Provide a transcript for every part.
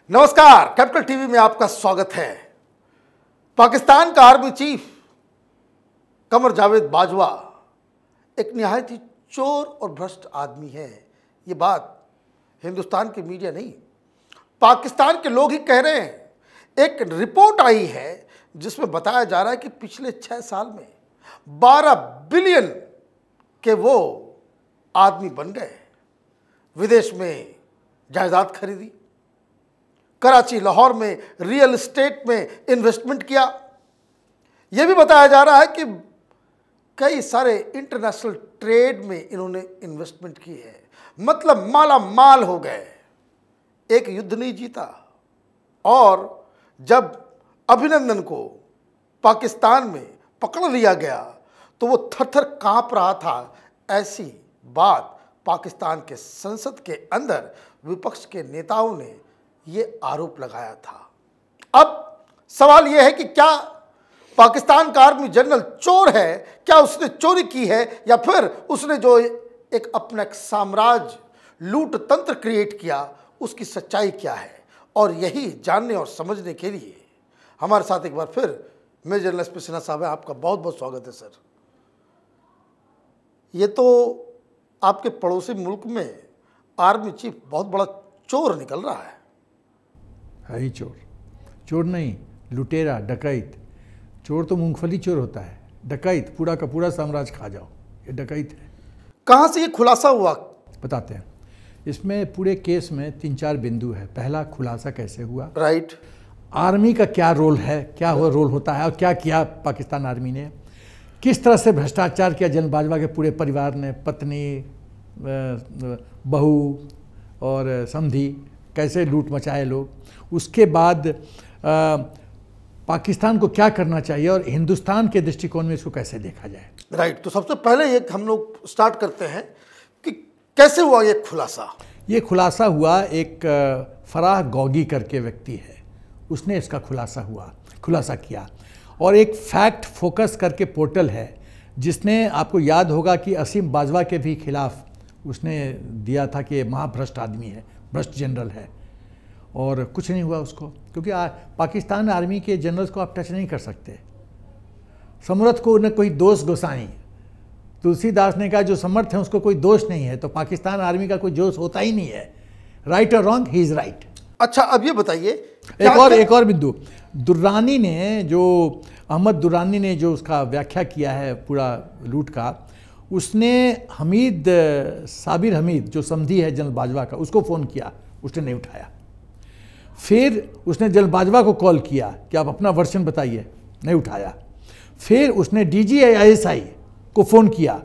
नमस्कार, capital TV में आपका स्वागत है। पाकिस्तान का आर्मी चीफ कमर जावेद बाजवा एक निहायत ही चोर और भ्रष्ट आदमी है। ये बात हिंदुस्तान के मीडिया नहीं, पाकिस्तान के लोग ही कह रहे हैं। एक रिपोर्ट आई है जिसमें बताया जा रहा है कि पिछले 6 साल में 12 बिलियन के वो आदमी बन गए। विदेश में जायदाद खरीदी, कराची लाहौर में रियल एस्टेट में इन्वेस्टमेंट किया। यह भी बताया जा रहा है कि कई सारे इंटरनेशनल ट्रेड में इन्होंने इन्वेस्टमेंट की है। मतलब माला माल हो गए। एक युद्ध नहीं जीता और जब अभिनंदन को पाकिस्तान में पकड़ लिया गया तो वो थर-थर कांप रहा था। ऐसी बात पाकिस्तान के संसद के अंदर विपक्ष के नेताओं ने ये आरोप लगाया था। अब सवाल यह है कि क्या पाकिस्तान का आर्मी जनरल चोर है? क्या उसने चोरी की है या फिर उसने जो एक अपना एक साम्राज्य लूट तंत्र क्रिएट किया, उसकी सच्चाई क्या है? और यही जानने और समझने के लिए हमारे साथ एक बार फिर major general S P Sinha साहब है। आपका बहुत बहुत स्वागत है सर। ये तो आपके पड़ोसी मुल्क में आर्मी चीफ बहुत बड़ा चोर निकल रहा है। ही चोर, चोर नहीं, लुटेरा, डकैत। चोर तो मूंगफली चोर होता है, डकैत पूरा का पूरा साम्राज्य खा जाओ, ये डकैत है। कहाँ से ये खुलासा हुआ? बताते हैं। इसमें पूरे केस में 3-4 बिंदु है। पहला, खुलासा कैसे हुआ, राइट। आर्मी का क्या रोल है, क्या हुआ रोल होता है और क्या किया पाकिस्तान आर्मी ने, किस तरह से भ्रष्टाचार किया जनरल बाजवा के पूरे परिवार ने, पत्नी, बहू और समधी, कैसे लूट मचाए लोग। उसके बाद पाकिस्तान को क्या करना चाहिए और हिंदुस्तान के दृष्टिकोण में इसको कैसे देखा जाए। राइट। तो सबसे पहले ये हम लोग स्टार्ट करते हैं कि कैसे हुआ ये खुलासा। ये खुलासा हुआ, एक फराह गौगी करके व्यक्ति है, उसने इसका खुलासा किया। और एक फैक्ट फोकस करके पोर्टल है जिसने, आपको याद होगा कि असीम बाजवा के भी खिलाफ उसने दिया था कि महाभ्रष्ट आदमी है, भ्रष्ट जनरल है, और कुछ नहीं हुआ उसको, क्योंकि पाकिस्तान आर्मी के जनरल्स को आप टच नहीं कर सकते। समर्थ को न कोई दोष गोसाई, तुलसीदास ने कहा जो समर्थ है उसको कोई दोष नहीं है, तो पाकिस्तान आर्मी का कोई दोष होता ही नहीं है। राइट और रॉन्ग, ही इज़ राइट। अच्छा, अब ये बताइए एक और बिंदु, दुर्रानी ने जो, अहमद दुर्रानी ने जो उसका व्याख्या किया है पूरा लूट का, उसने हमीद, साबिर हमीद जो समधी है जनरल बाजवा का, उसको फ़ोन किया, उसने नहीं उठाया। फिर उसने जनरल बाजवा को कॉल किया कि आप अपना वर्शन बताइए, नहीं उठाया। फिर उसने DGISI को फ़ोन किया,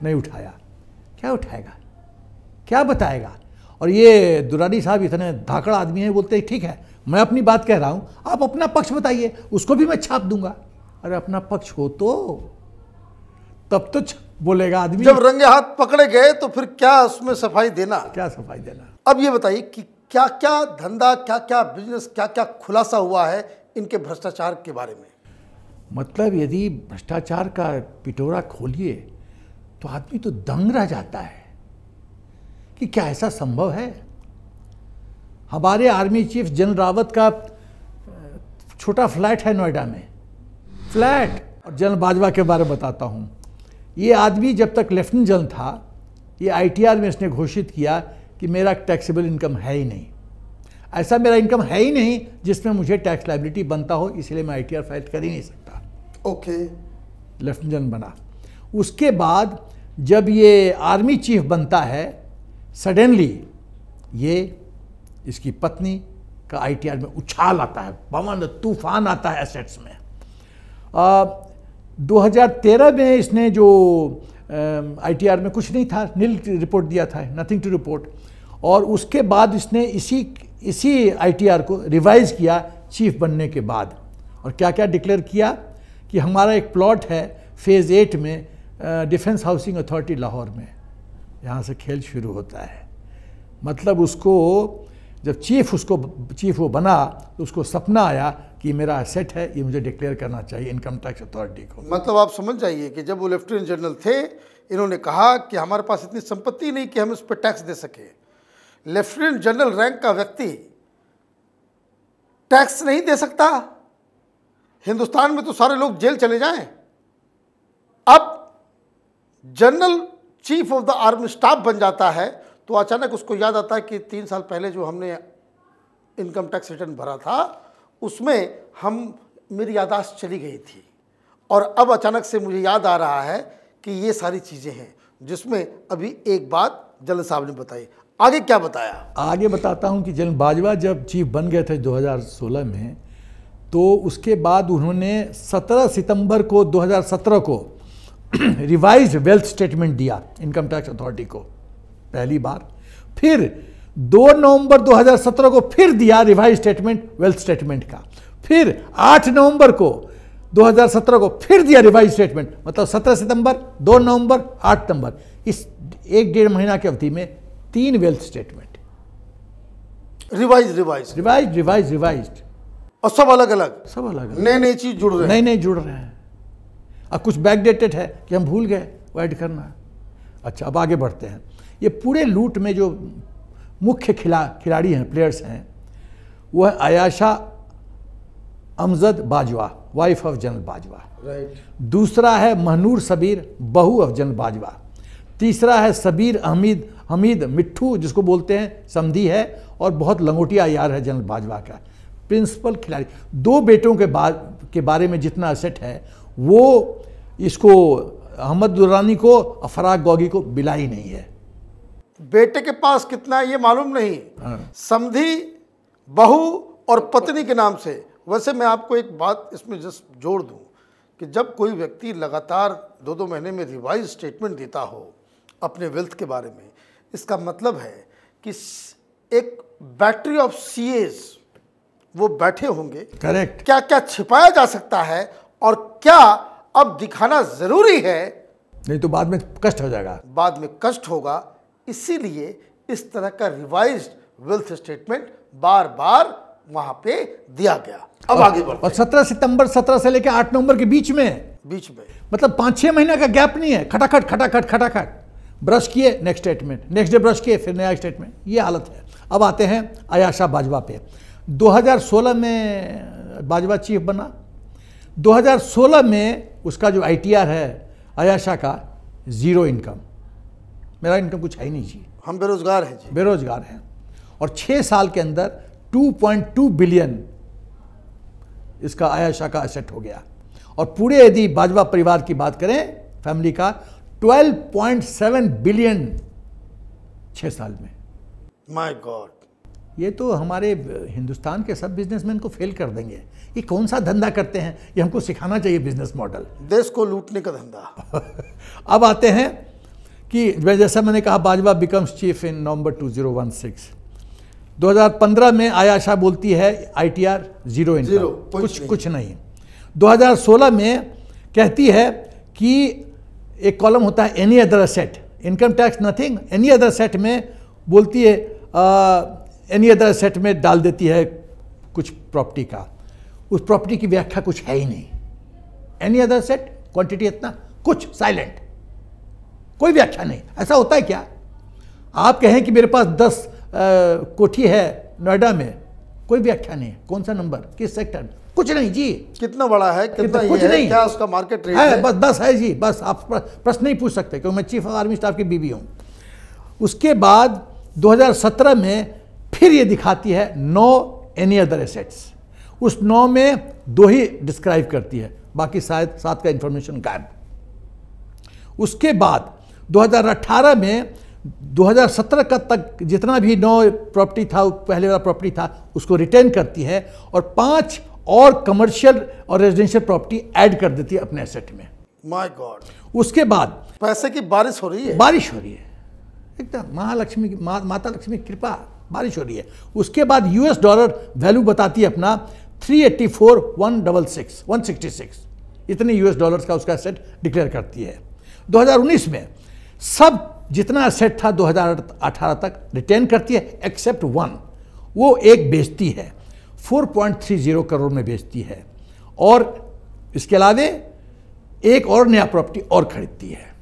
नहीं उठाया। क्या उठाएगा, क्या बताएगा? और ये दुरानी साहब इतने धाकड़ आदमी हैं, बोलते हैं ठीक है मैं अपनी बात कह रहा हूँ, आप अपना पक्ष बताइए, उसको भी मैं छाप दूंगा। अरे अपना पक्ष हो तो तब तो बोलेगा आदमी। जब रंगे हाथ पकड़े गए तो फिर क्या उसमें सफाई देना? क्या सफाई देना? अब ये बताइए कि क्या क्या धंधा, क्या क्या बिजनेस, क्या क्या खुलासा हुआ है इनके भ्रष्टाचार के बारे में? मतलब यदि भ्रष्टाचार का पिटोरा खोलिए तो आदमी तो दंग रह जाता है कि क्या ऐसा संभव है। हमारे आर्मी चीफ जनरल रावत का छोटा फ्लैट है नोएडा में, फ्लैट। और जनरल बाजवा के बारे में बताता हूँ। ये आदमी जब तक लेफ्टिनेंट जनरल था, ये ITR में इसने घोषित किया कि मेरा टैक्सेबल इनकम है ही नहीं, ऐसा मेरा इनकम है ही नहीं जिसमें मुझे टैक्स लायबिलिटी बनता हो, इसलिए मैं ITR फाइल कर ही नहीं सकता। ओके। लेफ्टिनेंट जनरल बना। उसके बाद जब ये आर्मी चीफ बनता है, सडनली ये इसकी पत्नी का ITR में उछाल आता है, पवन तूफान आता है एसेट्स में। 2013 में इसने जो ITR में कुछ नहीं था, नील रिपोर्ट दिया था, नथिंग टू रिपोर्ट। और उसके बाद इसने इसी ITR को रिवाइज किया चीफ बनने के बाद। और क्या क्या डिक्लेयर किया कि हमारा एक प्लॉट है फेज़ 8 में डिफेंस हाउसिंग अथॉरिटी लाहौर में, यहाँ से खेल शुरू होता है। मतलब उसको जब चीफ वो बना तो उसको सपना आया कि मेरा एसेट है, ये मुझे डिक्लेयर करना चाहिए इनकम टैक्स अथॉरिटी को। मतलब आप समझ जाइए कि जब वो लेफ्टिनेंट जनरल थे, इन्होंने कहा कि हमारे पास इतनी संपत्ति नहीं कि हम इस पर टैक्स दे सके। लेफ्टिनेंट जनरल रैंक का व्यक्ति टैक्स नहीं दे सकता? हिंदुस्तान में तो सारे लोग जेल चले जाएं। अब general chief of the army staff बन जाता है तो अचानक उसको याद आता है कि 3 साल पहले जो हमने इनकम टैक्स रिटर्न भरा था उसमें मेरी याददाश्त चली गई थी और अब अचानक से मुझे याद आ रहा है कि ये सारी चीज़ें हैं, जिसमें अभी एक बात जनरल साहब ने बताई। आगे क्या बताया? आगे बताता हूं कि जनरल बाजवा जब चीफ बन गए थे 2016 में, तो उसके बाद उन्होंने 17 सितंबर को 2017 को रिवाइज्ड वेल्थ स्टेटमेंट दिया इनकम टैक्स अथॉरिटी को पहली बार। फिर 2 नवंबर 2017 को फिर दिया रिवाइज्ड स्टेटमेंट वेल्थ स्टेटमेंट का। फिर 8 नवंबर को 2017 को फिर दिया रिवाइज स्टेटमेंट, मतलब 17 सितंबर, 2 नवंबर, 8 नवंबर, इस 1-1.5 महीना की अवधि में 3 वेल्थ स्टेटमेंट रिवाइज्ड और सब अलग अलग, नए चीज जुड़ रहे हैं, नए जुड़ रहे हैं। अब कुछ बैकडेटेड है कि हम भूल गए वो ऐड करना। अच्छा, अब आगे बढ़ते हैं। ये पूरे लूट में जो मुख्य खिलाड़ी हैं, प्लेयर्स हैं, वो है Ayesha Amjad Bajwa, wife of general Bajwa. दूसरा है महनूर सबीर, बहू ऑफ जनरल बाजवा। तीसरा है सबीर हमीद मिट्ठू, जिसको बोलते हैं समधी है और बहुत लंगोटिया यार है जनरल बाजवा का, प्रिंसिपल खिलाड़ी। 2 बेटों के बारे में जितना एसेट है वो इसको अहमद दुर्रानी को, फराग गौगी को बिला ही नहीं है। बेटे के पास कितना है ये मालूम नहीं, समधी, बहू और पत्नी के नाम से। वैसे मैं आपको एक बात इसमें जस्ट जोड़ दूं कि जब कोई व्यक्ति लगातार 2-2 महीने में रिवाइज स्टेटमेंट देता हो अपने वेल्थ के बारे में, इसका मतलब है कि एक बैटरी ऑफ सीएस वो बैठे होंगे। करेक्ट। क्या क्या छिपाया जा सकता है और क्या अब दिखाना जरूरी है, नहीं तो बाद में कष्ट हो जाएगा, बाद में कष्ट होगा। इसीलिए इस तरह का रिवाइज्ड वेल्थ स्टेटमेंट बार बार वहां पे दिया गया। अब आगे बढ़ते हैं। और 17 सितंबर 17 से लेकर 8 नवंबर के बीच में मतलब 5-6 महीना का गैप नहीं है। खटाखट ब्रश किए, next statement, next day brush किए, फिर नया स्टेटमेंट, ये हालत है। अब आते हैं आयाशा बाजवा पे। 2016 में बाजवा चीफ बना। 2016 में उसका जो ITR है आयाशा का 0 इनकम, मेरा इनकम कुछ है ही नहीं जी, हम बेरोजगार हैं जी, बेरोजगार हैं। और 6 साल के अंदर 2.2 बिलियन इसका आयाशा का एसेट हो गया। और पूरे यदि बाजवा परिवार की बात करें, फैमिली का, 12.7 बिलियन 6 साल में। माय गॉड, ये तो हमारे हिंदुस्तान के सब बिजनेसमैन को फेल कर देंगे। ये कौन सा धंधा करते हैं, ये हमको सिखाना चाहिए बिजनेस मॉडल, देश को लूटने का धंधा। अब आते हैं कि जैसा मैंने कहा, बाजवा बिकम्स चीफ इन नवंबर 2016। 2015 में आयाशा बोलती है ITR 0 इनकम, कुछ नहीं। 2016 में कहती है कि एक कॉलम होता है any other asset, income tax nothing, any other asset में बोलती है, एनी अदर एसेट में डाल देती है कुछ प्रॉपर्टी का। उस प्रॉपर्टी की व्याख्या कुछ है ही नहीं। एनी अदर एसेट, क्वांटिटी इतना, कुछ साइलेंट, कोई व्याख्या नहीं। ऐसा होता है क्या? आप कहें कि मेरे पास 10 कोठी है नोएडा में, कोई व्याख्या नहीं है, कौन सा नंबर, किस सेक्टर, कुछ नहीं जी। कितना बड़ा है, कितना कुछ है, नहीं, क्या उसका मार्केट रेट है, बस है जी, बस आप प्रश्न नहीं पूछ सकते क्योंकि मैं चीफ ऑफ आर्मी स्टाफ की बीवी हूँ। उसके बाद 2017 में फिर ये दिखाती है 9 एनी अदर एसेट्स। उस 9 में 2 ही डिस्क्राइब करती है, बाकी शायद 7 का इंफॉर्मेशन गायब। उसके बाद 2018 में 2017 का तक जितना भी 9 प्रॉपर्टी था, पहले वाला प्रॉपर्टी था, उसको रिटर्न करती है और 5 और कमर्शियल और रेजिडेंशियल प्रॉपर्टी ऐड कर देती है अपने एसेट में। My God. उसके बाद पैसे की बारिश हो रही है, एकदम महालक्ष्मी की, माता लक्ष्मी की कृपा, बारिश हो रही है। उसके बाद US डॉलर वैल्यू बताती है अपना 384,166, इतने US डॉलर्स का उसका एसेट डिक्लेयर करती है। 2019 में सब जितना एसेट था 2018 तक रिटर्न करती है एक्सेप्ट 1, वो एक बेचती है, 4.30 करोड़ में बेचती है, और इसके अलावे एक और नया प्रॉपर्टी और खरीदती है।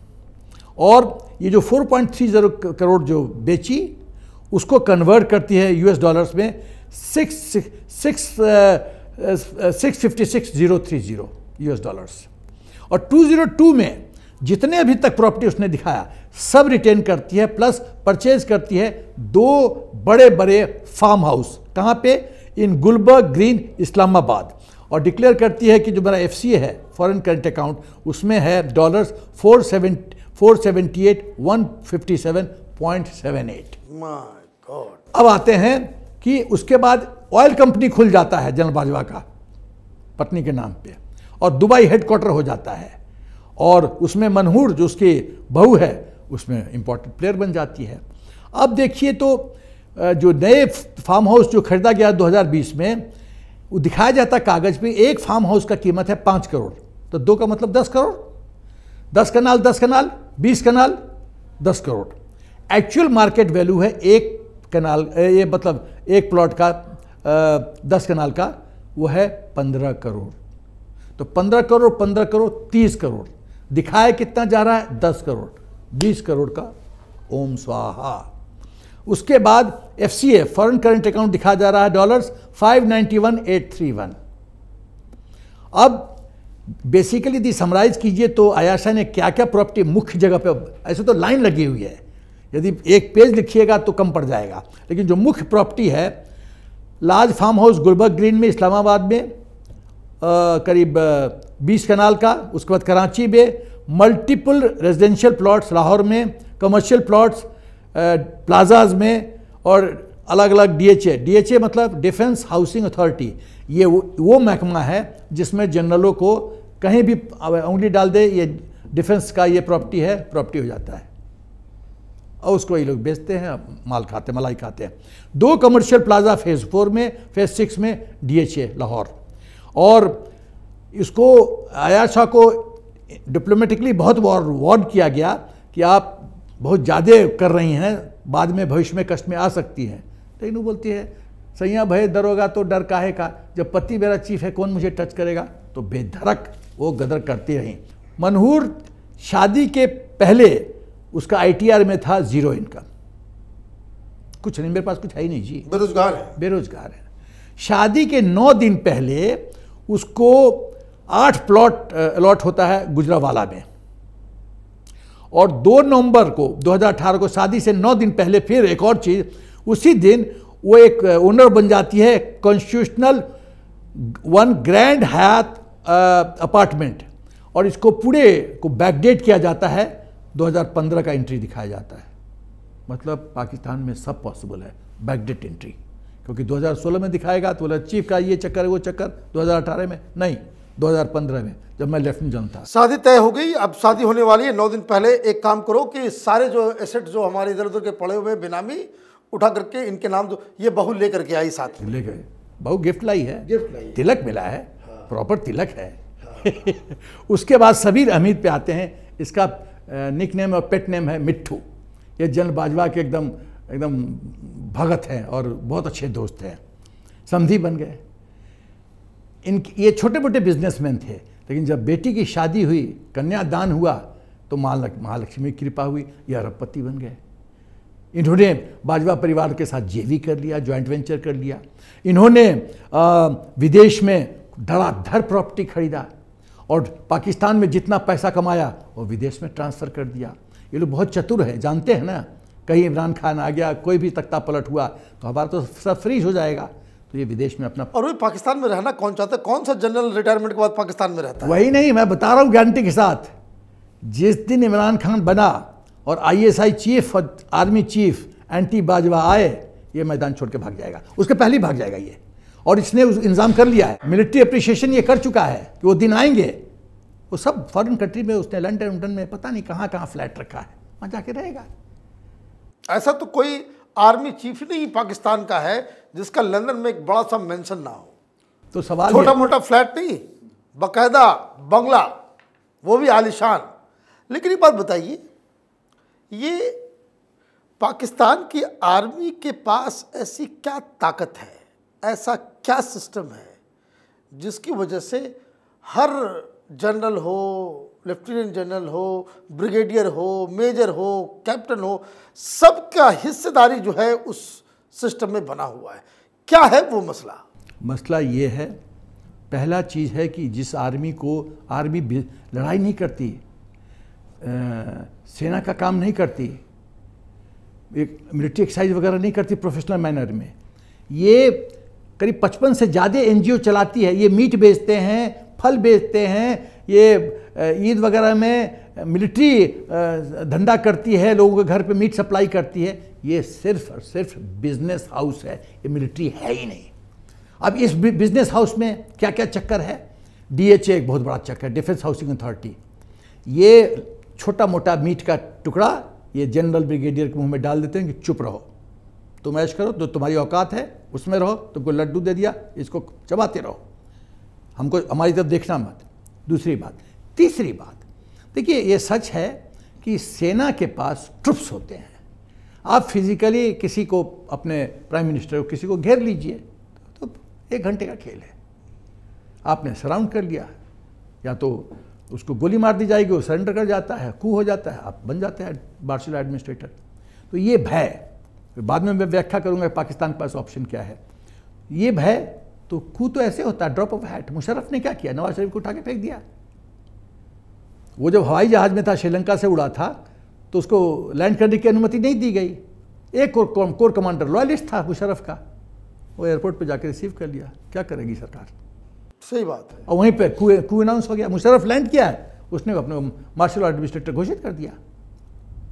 और ये जो 4.30 करोड़ जो बेची, उसको कन्वर्ट करती है US डॉलर्स में $656,030 US। और 202 में जितने अभी तक प्रॉपर्टी उसने दिखाया सब रिटेन करती है, प्लस परचेज करती है 2 बड़े बड़े फार्म हाउस। कहाँ पे? In Gulberg Green, Islamabad. और डिक्लेयर करती है कि जो मेरा FCA है, फॉरेन करंट अकाउंट, उसमें है $478,157.78। My God. अब आते हैं कि उसके बाद ऑयल कंपनी खुल जाता है जनरल बाजवा का पत्नी के नाम पे, और दुबई हेडक्वार्टर हो जाता है, और उसमें मनहूर जो उसकी बहू है उसमें इंपॉर्टेंट प्लेयर बन जाती है। अब देखिए तो जो नए फार्म हाउस जो खरीदा गया 2020 में, वो दिखाया जाता कागज पे एक फार्म हाउस का कीमत है 5 करोड़, तो 2 का मतलब 10 करोड़। 10 कनाल 10 कनाल 20 कनाल 10 करोड़। एक्चुअल मार्केट वैल्यू है एक कनाल, ये मतलब एक प्लॉट का 10 कनाल का, वो है 15 करोड़। तो 15 करोड़ 15 करोड़ 30 करोड़। दिखाया कितना जा रहा है? 10 करोड़। 20 करोड़ का ओम स्वाहा। उसके बाद FCA फॉरेन करंट अकाउंट दिखा जा रहा है $591,831। अब बेसिकली यदि समराइज कीजिए तो आयाशा ने क्या क्या प्रॉपर्टी मुख्य जगह पे, ऐसे तो लाइन लगी हुई है, यदि एक पेज लिखिएगा तो कम पड़ जाएगा, लेकिन जो मुख्य प्रॉपर्टी है, large farm house Gulberg Green में इस्लामाबाद में करीब 20 कनाल का। उसके बाद कराची में मल्टीपल रेजिडेंशियल प्लॉट्स, लाहौर में कमर्शियल प्लॉट्स, प्लाजाज में, और अलग अलग DHA मतलब डिफेंस हाउसिंग अथॉरिटी। ये वो महकमा है जिसमें जनरलों को कहीं भी उंगली डाल दे, ये डिफेंस का ये प्रॉपर्टी है, प्रॉपर्टी हो जाता है, और उसको ये लोग बेचते हैं, माल खाते, मलाई खाते हैं। 2 कमर्शियल प्लाजा फेज़ 4 में, फेज़ 6 में DHA लाहौर। और इसको आयाशा को डिप्लोमेटिकली बहुत वार्न किया गया कि आप बहुत ज़्यादा कर रही हैं, बाद में भविष्य में कष्ट में आ सकती हैं। लेकिन वो बोलती है सैया भय दरोगा तो डर काहे का, जब पति मेरा चीफ है कौन मुझे टच करेगा। तो बेधड़क वो गदर करती रही। मनहूर शादी के पहले उसका ITR में था 0 इनकम, कुछ नहीं, मेरे पास कुछ है ही नहीं जी, बेरोजगार है। शादी के 9 दिन पहले उसको 8 प्लॉट अलॉट होता है गुजरावाला में, और 2 नवंबर को 2018 को शादी से 9 दिन पहले फिर एक और चीज़, उसी दिन वो एक ओनर बन जाती है कॉन्स्टिट्यूशनल 1 ग्रैंड हयात अपार्टमेंट, और इसको पूरे को बैकडेट किया जाता है, 2015 का एंट्री दिखाया जाता है। मतलब पाकिस्तान में सब पॉसिबल है बैकडेट एंट्री, क्योंकि 2016 में दिखाएगा तो बोला चीफ का ये चक्कर वो चक्कर, 2018 में नहीं, 2015 में जब मैं लेफ्टिनेंट जनरल था। शादी तय हो गई, अब शादी होने वाली है। 9 दिन पहले एक काम करो कि सारे जो एसेट जो हमारे इधर उधर के पड़े हुए बेनामी उठा करके इनके नाम दो। ये बहू लेकर के आई, साथ में ले गए, बहू गिफ्ट लाई है, तिलक मिला है, प्रॉपर तिलक है। उसके बाद सबीर अहमद पे आते हैं। इसका निक नेम और पेट नेम है मिट्ठू। ये जनरल बाजवा के एकदम भगत हैं और बहुत अच्छे दोस्त हैं, समधी बन गए। ये छोटे मोटे बिजनेसमैन थे, लेकिन जब बेटी की शादी हुई, कन्यादान हुआ, तो महालक्ष्मी की कृपा हुई, ये अरबपति बन गए। इन्होंने बाजवा परिवार के साथ JV कर लिया, जॉइंट वेंचर कर लिया। इन्होंने विदेश में धड़ाधड़ प्रॉपर्टी खरीदा, और पाकिस्तान में जितना पैसा कमाया वो विदेश में ट्रांसफ़र कर दिया। ये लोग बहुत चतुर हैं, जानते हैं ना, कहीं इमरान खान आ गया, कोई भी तख्ता पलट हुआ तो हमारा तो सब फ्रीज हो जाएगा, तो ये विदेश में अपना। और वही पाकिस्तान में रहना कौन चाहता है? कौन सा जनरल रिटायरमेंट के बाद पाकिस्तान में रहता है? वही नहीं, मैं बता रहा हूँ गारंटी के साथ, जिस दिन इमरान खान बना और ISI चीफ और आर्मी चीफ एंटी बाजवा आए, ये मैदान छोड़ के भाग जाएगा, उसके पहले ही भाग जाएगा ये। और इसने उस इंतजाम कर लिया है, मिलिट्री अप्रिशिएशन ये कर चुका है कि वो दिन आएंगे। वो सब फॉरेन कंट्री में उसने लंदन में पता नहीं कहाँ कहाँ फ्लैट रखा है, वहाँ जाके रहेगा। ऐसा तो कोई आर्मी चीफ नहीं पाकिस्तान का है जिसका लंदन में एक बड़ा सा मेंशन ना हो। तो सवाल छोटा मोटा फ्लैट नहीं, बाकायदा बंगला, वो भी आलीशान। लेकिन ये बात बताइए, ये पाकिस्तान की आर्मी के पास ऐसी क्या ताकत है, ऐसा क्या सिस्टम है जिसकी वजह से हर जनरल हो, लेफ्टिनेंट जनरल हो, ब्रिगेडियर हो, मेजर हो, कैप्टन हो, सबका हिस्सेदारी जो है उस सिस्टम में बना हुआ है? क्या है वो मसला? मसला ये है, पहला चीज़ है कि जिस आर्मी लड़ाई नहीं करती, सेना का काम नहीं करती, एक मिलिट्री एक्सरसाइज वगैरह नहीं करती प्रोफेशनल मैनर में, ये करीब 55 से ज़्यादा एनजीओ चलाती है। ये मीट बेचते हैं, फल बेचते हैं, ये ईद वगैरह में मिलिट्री धंधा करती है, लोगों के घर पे मीट सप्लाई करती है। ये सिर्फ और सिर्फ बिजनेस हाउस है, ये मिलिट्री है ही नहीं। अब इस बिजनेस हाउस में क्या क्या चक्कर है? डीएचए एक बहुत बड़ा चक्कर, डिफेंस हाउसिंग अथॉरिटी। ये छोटा मोटा मीट का टुकड़ा ये जनरल ब्रिगेडियर के मुंह में डाल देते हैं कि चुप रहो, तुम ऐश करो, तो तुम्हारी औकात है उसमें रहो, तुमको लड्डू दे दिया, इसको चबाते रहो, हमको हमारी तरफ देखना मत। दूसरी बात। तीसरी बात, देखिए ये सच है कि सेना के पास ट्रुप्स होते हैं। आप फिजिकली किसी को, अपने प्राइम मिनिस्टर को किसी को घेर लीजिए तो 1 घंटे का खेल है। आपने सराउंड कर लिया, या तो उसको गोली मार दी जाएगी, वो सरेंडर कर जाता है, कू हो जाता है, आप बन जाते हैं मार्शल एडमिनिस्ट्रेटर। तो ये भय, बाद में मैं व्याख्या करूंगा पाकिस्तान के पास ऑप्शन क्या है। ये भय तो कू तो ऐसे होता है, ड्रॉप ऑफ हैट। मुशर्रफ ने क्या किया? नवाज शरीफ को उठा के फेंक दिया। वो जब हवाई जहाज में था, श्रीलंका से उड़ा था, तो उसको लैंड करने की अनुमति नहीं दी गई। एक कोर कमांडर लॉयलिस्ट था मुशर्रफ का, वो एयरपोर्ट पे जाकर रिसीव कर लिया। क्या करेगी सरकार? सही बात है। और वहीं पे कू अनाउंस हो गया, मुशर्रफ लैंड किया है, उसने अपने मार्शल एडमिनिस्ट्रेटर घोषित कर दिया,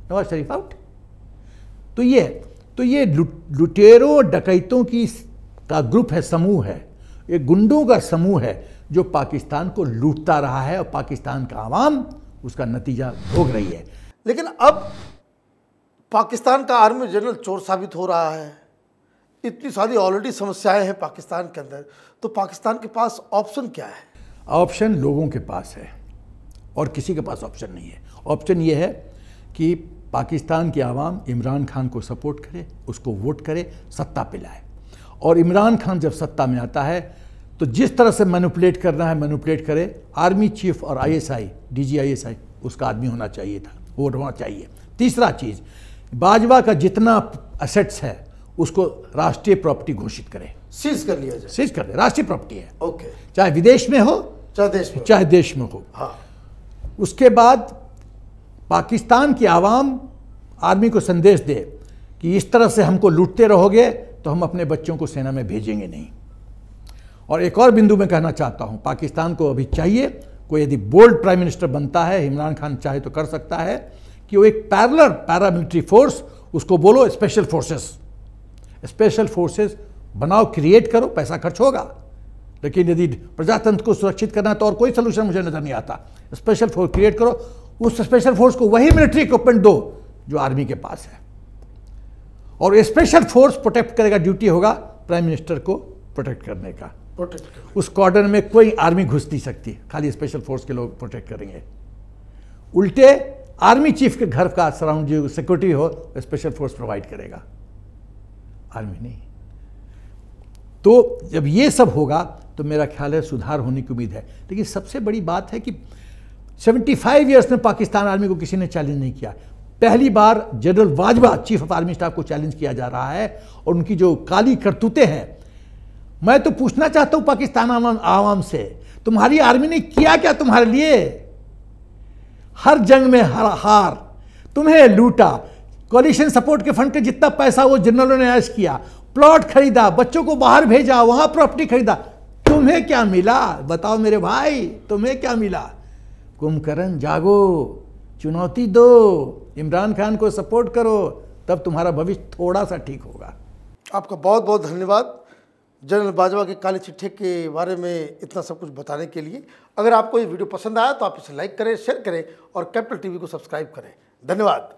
नवाज शरीफ आउट। तो ये लुटेरों डकैतों का ग्रुप है, समूह है, एक गुंडों का समूह है जो पाकिस्तान को लूटता रहा है, और पाकिस्तान का आवाम उसका नतीजा भोग रही है। लेकिन अब पाकिस्तान का आर्मी जनरल चोर साबित हो रहा है, इतनी सारी ऑलरेडी समस्याएं हैं पाकिस्तान के अंदर, तो पाकिस्तान के पास ऑप्शन क्या है? ऑप्शन लोगों के पास है और किसी के पास ऑप्शन नहीं है। ऑप्शन ये है कि पाकिस्तान की आवाम इमरान खान को सपोर्ट करे, उसको वोट करे, सत्ता पे लाए। और इमरान खान जब सत्ता में आता है तो जिस तरह से मैनिपुलेट करना है मैनिपुलेट करे। आर्मी चीफ और आईएसआई, डीजी आईएसआई उसका आदमी होना चाहिए था, वो होना चाहिए। तीसरा चीज़, बाजवा का जितना असेट्स है उसको राष्ट्रीय प्रॉपर्टी घोषित करे, सीज कर लिया जाए। सीज कर दे, राष्ट्रीय प्रॉपर्टी है। ओके, चाहे विदेश में हो चाहे देश में हो। हाँ। उसके बाद पाकिस्तान की आवाम आर्मी को संदेश दे कि इस तरह से हमको लूटते रहोगे तो हम अपने बच्चों को सेना में भेजेंगे नहीं। और एक और बिंदु मैं कहना चाहता हूं, पाकिस्तान को अभी चाहिए, कोई यदि बोल्ड प्राइम मिनिस्टर बनता है, इमरान खान चाहे तो कर सकता है, कि वो एक पैरेलल पैरामिलिट्री फोर्स, उसको बोलो स्पेशल फोर्सेस बनाओ, क्रिएट करो, पैसा खर्च होगा, लेकिन यदि प्रजातंत्र को सुरक्षित करना है तो और कोई सोल्यूशन मुझे नजर नहीं आता। स्पेशल फोर्स क्रिएट करो, उस स्पेशल फोर्स को वही मिलिट्री इक्विपमेंट दो जो आर्मी के पास है, और स्पेशल फोर्स प्रोटेक्ट करेगा, ड्यूटी होगा प्राइम मिनिस्टर को प्रोटेक्ट करने का। उस कॉर्डर में कोई आर्मी घुस नहीं सकती, खाली स्पेशल फोर्स के लोग प्रोटेक्ट करेंगे। उल्टे आर्मी चीफ के घर का सराउंड जो सिक्योरिटी हो स्पेशल फोर्स प्रोवाइड करेगा, आर्मी नहीं। तो जब ये सब होगा तो मेरा ख्याल है सुधार होने की उम्मीद है। लेकिन सबसे बड़ी बात है कि 75 ईयर्स में पाकिस्तान आर्मी को किसी ने चैलेंज नहीं किया। पहली बार general Bajwa chief of army staff को चैलेंज किया जा रहा है, और उनकी जो काली करतूतें हैं, मैं तो पूछना चाहता हूं पाकिस्तान आवाम से, तुम्हारी आर्मी ने किया क्या तुम्हारे लिए? हर जंग में हार, तुम्हें लूटा, कोalition सपोर्ट के फंड के जितना पैसा वो जनरलों ने ऐश किया, प्लॉट खरीदा, बच्चों को बाहर भेजा, वहां प्रॉपर्टी खरीदा, तुम्हें क्या मिला? बताओ मेरे भाई, तुम्हें क्या मिला? कुंभकर्ण जागो, चुनौती दो, इमरान खान को सपोर्ट करो, तब तुम्हारा भविष्य थोड़ा सा ठीक होगा। आपका बहुत बहुत धन्यवाद जनरल बाजवा के काले चिट्ठे के बारे में इतना सब कुछ बताने के लिए। अगर आपको ये वीडियो पसंद आया तो आप इसे लाइक करें, शेयर करें और कैपिटल टीवी को सब्सक्राइब करें। धन्यवाद।